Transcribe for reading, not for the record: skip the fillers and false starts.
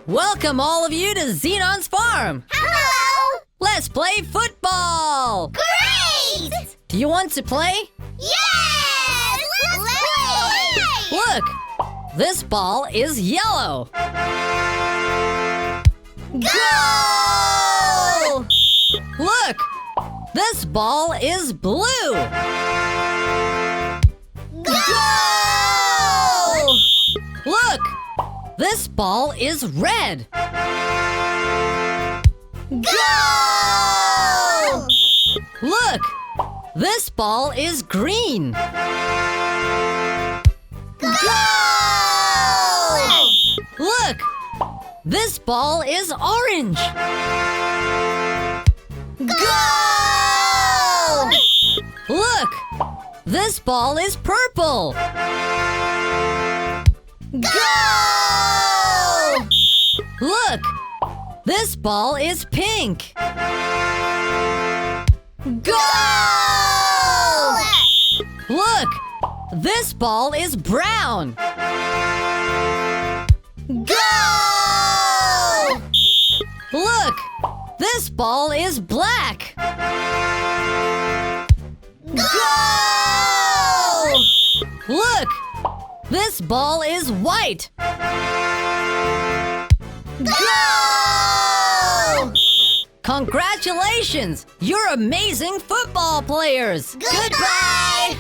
Welcome all of you to Zenon's farm. Hello! Let's play football. Great! Do you want to play? Yes! Let's play! Look, this ball is yellow. Go! Look, this ball is blue. Go! Look, this ball is red. Go! Look, this ball is green. Go! Look, this ball is orange. Go! Look, this ball is purple. Go! Look, this ball is pink. Go! Look, this ball is brown. Go! Look, this ball is black. Go! Look, this ball is white. Go! Congratulations! You're amazing football players! Goodbye!